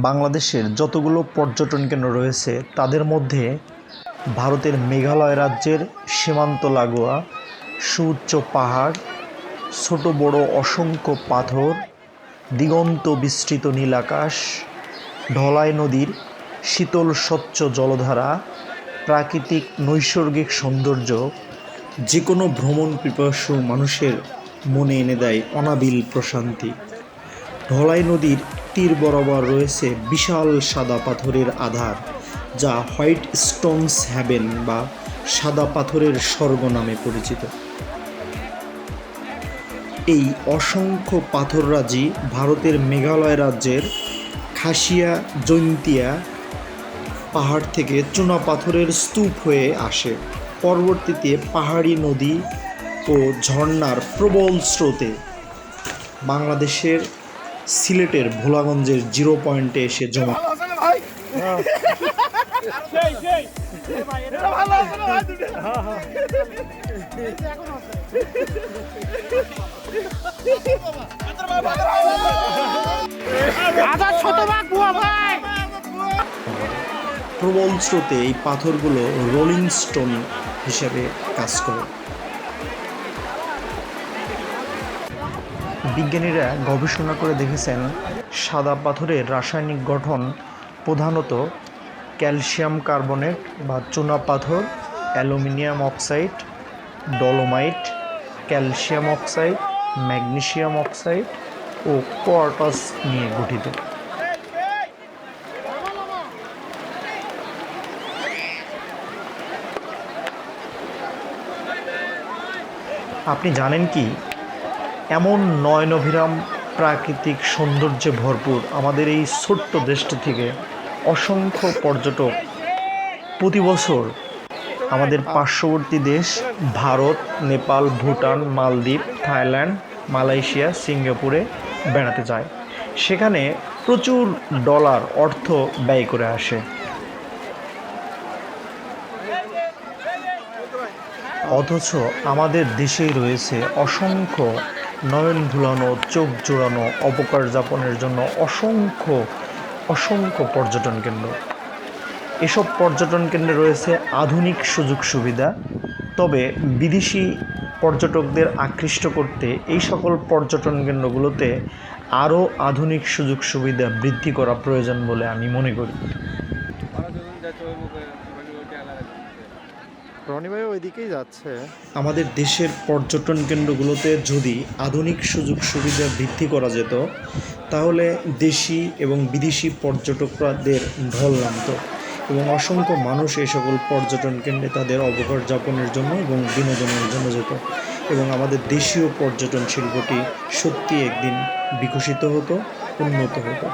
বাংলাদেশের যতগুলো পর্যটন কেন্দ্র রয়েছে তাদের মধ্যে ভারতের মেঘালয় রাজ্যের সীমান্ত লাগোয়া সুউচ্চ পাহাড়, ছোট বড় অসংখ্য পাথর, দিগন্ত বিস্তৃত নীল আকাশ, ঢলাই নদীর শীতল স্বচ্ছ জলধারা, প্রাকৃতিক নৈসর্গিক সৌন্দর্য যে কোনো ভ্রমণ পিপাসু মানুষের মনে এনে দেয় অনাবিল প্রশান্তি। ঢলাই নদীর তীর বরাবর রয়েছে বিশাল সাদা পাথরের আধার, যা হোয়াইট স্টোনস হ্যাভেন বা সাদা পাথরের স্বর্গ নামে পরিচিত। এই অসংখ্য পাথররাজি ভারতের মেঘালয় রাজ্যের খাসিয়া জৈন্তিয়া পাহাড় থেকে চুনা পাথরের স্তূপ হয়ে আসে। পরবর্তীতে পাহাড়ি নদী ও ঝর্ণার প্রবল স্রোতে বাংলাদেশের সিলেটের ভোলাগঞ্জের জিরো পয়েন্টে এসে জমা। প্রবল স্রোতে এই পাথরগুলো রোলিং স্টোন হিসেবে কাজ করে। বিজ্ঞানীরা গবেষণা করে দেখেছেন সাদা পাথরের রাসায়নিক গঠন প্রধানত ক্যালসিয়াম কার্বনেট বা চুনা পাথর, aluminium oxide, dolomite, calcium oxide, magnesium oxide ও কোয়ার্টাজ নিয়ে গঠিত। আপনি জানেন কি, এমন নয়নাভিরাম প্রাকৃতিক সৌন্দর্যে ভরপুর আমাদের এই ছোট্ট দেশটি থেকে অসংখ্য পর্যটক প্রতি বছর আমাদের পার্শ্ববর্তী দেশ ভারত, নেপাল, ভুটান, মালদ্বীপ, থাইল্যান্ড, মালয়েশিয়া, সিঙ্গাপুরে বেড়াতে যায়। সেখানে প্রচুর ডলার অর্থ ব্যয় করে আসে। অথচ আমাদের দেশেই রয়েছে অসংখ্য নয়ন ভুলানো, চোখ জোড়ানো অবকাশ যাপনের জন্য অসংখ্য পর্যটন কেন্দ্র। এসব পর্যটন কেন্দ্রে রয়েছে আধুনিক সুযোগ সুবিধা, তবে বিদেশি পর্যটকদের আকৃষ্ট করতে এই সকল পর্যটন কেন্দ্রগুলোতে আরও আধুনিক সুযোগ সুবিধা বৃদ্ধি করা প্রয়োজন বলে আমি মনে করি। ওইদিকেই যাচ্ছে। আমাদের দেশের পর্যটন কেন্দ্রগুলোতে যদি আধুনিক সুযোগ সুবিধা বৃদ্ধি করা যেত, তাহলে দেশি এবং বিদেশি পর্যটকদের ঢল নামত এবং অসংখ্য মানুষ এই সকল পর্যটন কেন্দ্রে তাদের অবকাশ যাপনের জন্য এবং বিনোদনের জন্য যেত এবং আমাদের দেশীয় পর্যটন শিল্পটি সত্যি একদিন বিকশিত হতো, উন্নত হতো।